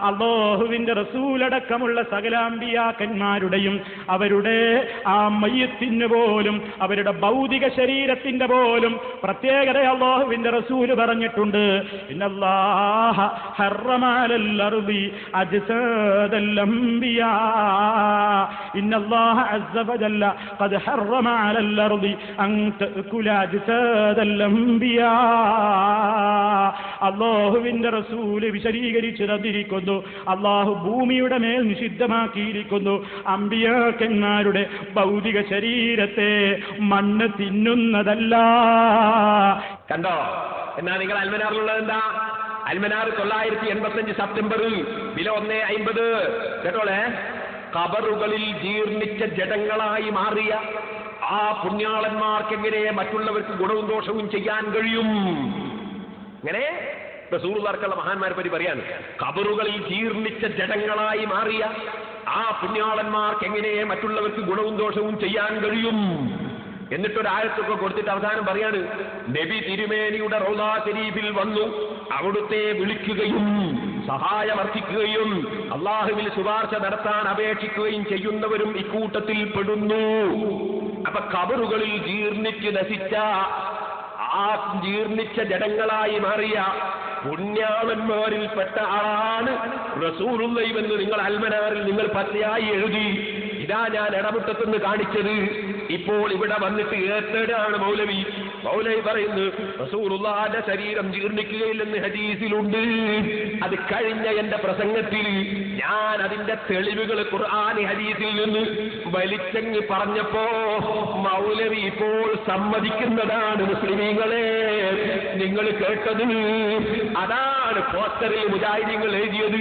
അല്ലാഹുവിന്റെ റസൂലടക്കമുള്ള സകല അമ്പിയാക്കന്മാരുടെയും അവരുടെ ആ മയ്യത്തിന് പോലും അവരുടെ ഭൗതിക ശരീരത്തിന്റെ പോലും പ്രത്യേകത അല്ലാഹുവിന്റെ റസൂല് പറഞ്ഞിട്ടുണ്ട്. ഇന്നല്ലാഹ ഹറമ അലൽ അർദി അജ്സാദൽ അംബിയാ ഇന്നല്ലാഹ അസ്സ വജല്ല ഖദ് ഹറമ അലൽ അർദി അൻ തഅകുല അജ്സാദൽ അംബിയാ. അല്ലാഹുവിന്റെ റസൂല് വിശദീകരിച്ചു തന്നിരിക്കുന്നു, അള്ളാഹു ഭൂമിയുടെ മേൽ നിഷിദ്ധമാക്കിയിരിക്കുന്നു അമ്പിയാക്കന്മാരുടെ ഭൗതിക ശരീരത്തെ മണ്ണ് തിന്നുന്നതല്ല. കണ്ടോ? എന്നാ നിങ്ങൾ അൽമനാറിലുള്ളത് എന്താ? അൽമനാർ 985 സെപ്റ്റംബർ വില 1.50. കേട്ടോളെ, ഖബറുകളിൽ ജീർണിച്ച ജഡങ്ങളായി മാറിയ ആ പുണ്യാളന്മാർക്ക് എങ്ങനെ മറ്റുള്ളവർക്ക് ഗുണവും ദോഷവും ചെയ്യാൻ കഴിയും? ഇങ്ങനെ റസൂലുള്ളാഹിയുള്ള മഹാന്മാരെ പറ്റി പറയാണ്, ഖബറുകളിൽ ജീർണിച്ച ജഡങ്ങളായി മാറിയ ആ പുണ്യാളന്മാർക്ക് എങ്ങനെ മറ്റുള്ളവർക്ക് ഗുണവും ദോഷവും ചെയ്യാൻ കഴിയും? എന്നിട്ടൊരായത്തൊക്കെ കൊടുത്തിട്ട് അവസാനം പറയാണ്, നബി തിരുമേനിയുടെ റൗളാ ശരീഫിൽ വന്നു അവിടുത്തെ വിളിക്കുകയും സഹായമർപ്പിക്കുകയും അള്ളാഹുവിൽ ശുപാർശ നടത്താൻ അപേക്ഷിക്കുകയും ചെയ്യുന്നവരും ഇക്കൂട്ടത്തിൽ പെടുന്നു. അപ്പൊ ഖബറുകളിൽ ജീർണിച്ച് നശിച്ച ആ ജീർണിച്ച ജഡങ്ങളായി മാറിയ പുണ്യാളന്മാരിൽപ്പെട്ട ആളാണ് റസൂലുള്ളാഹി എന്ന് നിങ്ങൾ അൽമനാറിൽ നിങ്ങൾ പച്ചയായി എഴുതി. ഇതാ ഞാൻ ഇടമുട്ടത്തുനിന്ന് കാണിച്ചത്. ഇപ്പോൾ ഇവിടെ വന്നിട്ട് ഏത്തേടാണ് മൗലവി പറയുന്നു റസൂലുള്ളാഹിന്റെ ശരീരം ജീർണിക്കുകയില്ലെന്ന് ഹദീസിലുണ്ട്. അത് കഴിഞ്ഞ എന്റെ പ്രസംഗത്തിൽ ഞാൻ അതിന്റെ തെളിവുകൾ ഖുർആനി ഹദീസിൽ നിന്ന് വലിച്ചങ്ങ് പറഞ്ഞപ്പോ മൗലവി ഇപ്പോൾ സമ്മതിക്കുന്നതാണ്. മുസ്ലിമീങ്ങളെ, നിങ്ങൾ കേട്ടത് അതാണ് പോസ്റ്ററിൽ മുജാഹിദീങ്ങൾ എഴുതിയത്.